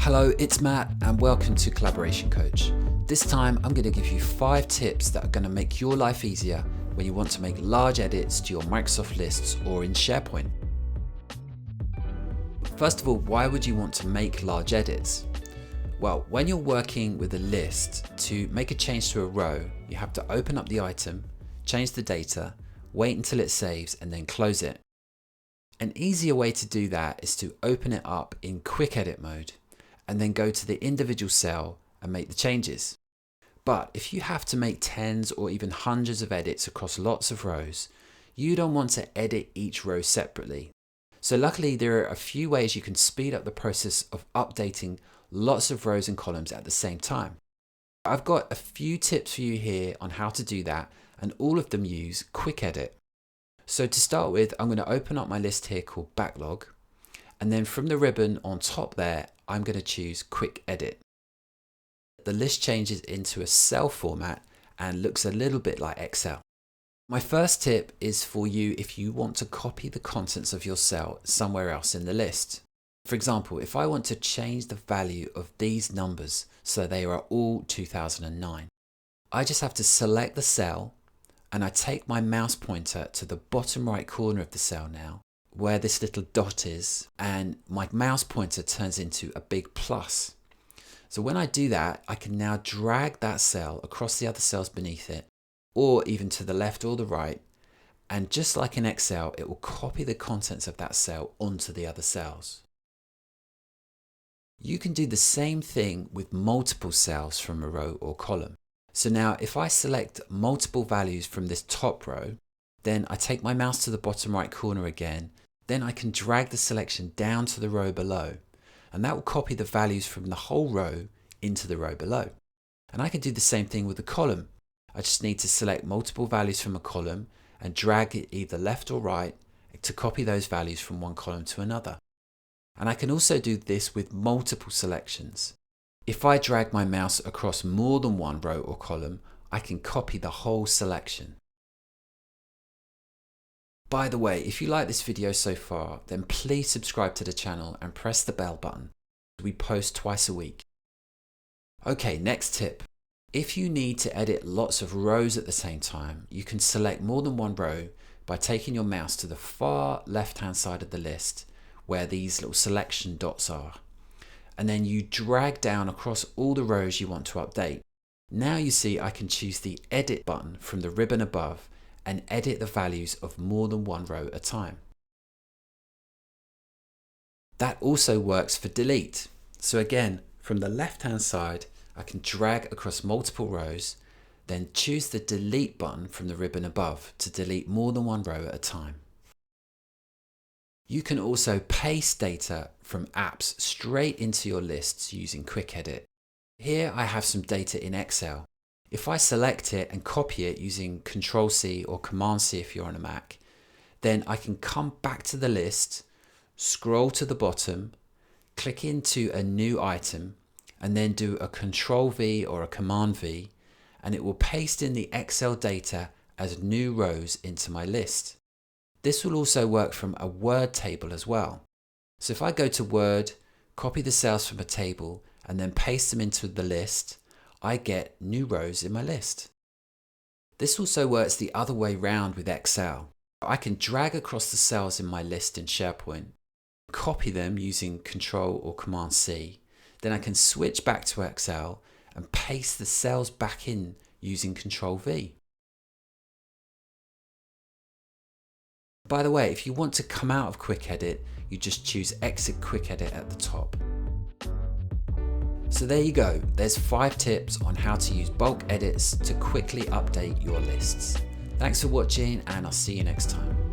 Hello, it's Matt and welcome to Collaboration Coach. This time I'm going to give you 5 tips that are going to make your life easier when you want to make large edits to your Microsoft lists or in SharePoint. First of all, why would you want to make large edits? Well, when you're working with a list, to make a change to a row, you have to open up the item, change the data, wait until it saves and then close it. An easier way to do that is to open it up in quick edit mode and then go to the individual cell and make the changes. But if you have to make tens or even hundreds of edits across lots of rows, you don't want to edit each row separately. So luckily there are a few ways you can speed up the process of updating lots of rows and columns at the same time. I've got a few tips for you here on how to do that, and all of them use quick edit. So to start with, I'm going to open up my list here called Backlog, and then from the ribbon on top there, I'm going to choose Quick Edit. The list changes into a cell format and looks a little bit like Excel. My first tip is for you if you want to copy the contents of your cell somewhere else in the list. For example, if I want to change the value of these numbers so they are all 2009, I just have to select the cell and I take my mouse pointer to the bottom right corner of the cell now, where this little dot is, and my mouse pointer turns into a big plus. So when I do that, I can now drag that cell across the other cells beneath it, or even to the left or the right, and just like in Excel, it will copy the contents of that cell onto the other cells. You can do the same thing with multiple cells from a row or column. So now if I select multiple values from this top row, then I take my mouse to the bottom right corner again, then I can drag the selection down to the row below, and that will copy the values from the whole row into the row below. And I can do the same thing with a column. I just need to select multiple values from a column and drag it either left or right to copy those values from one column to another. And I can also do this with multiple selections. If I drag my mouse across more than one row or column, I can copy the whole selection. By the way, if you like this video so far, then please subscribe to the channel and press the bell button. We post twice a week. Okay, next tip. If you need to edit lots of rows at the same time, you can select more than one row by taking your mouse to the far left-hand side of the list where these little selection dots are. And then you drag down across all the rows you want to update. Now you see I can choose the Edit button from the ribbon above and edit the values of more than one row at a time. That also works for Delete. So again, from the left-hand side, I can drag across multiple rows, then choose the Delete button from the ribbon above to delete more than one row at a time. You can also paste data from apps straight into your lists using Quick Edit. Here I have some data in Excel. If I select it and copy it using Ctrl+C or Command+C if you're on a Mac, then I can come back to the list, scroll to the bottom, click into a new item, and then do a Ctrl+V or a Command+V, and it will paste in the Excel data as new rows into my list. This will also work from a Word table as well. So if I go to Word, copy the cells from a table, and then paste them into the list, I get new rows in my list. This also works the other way round with Excel. I can drag across the cells in my list in SharePoint, copy them using Ctrl or Command+C, then I can switch back to Excel and paste the cells back in using Ctrl+V. By the way, if you want to come out of Quick Edit, you just choose Exit Quick Edit at the top. So there you go, there's 5 tips on how to use bulk edits to quickly update your lists. Thanks for watching and I'll see you next time.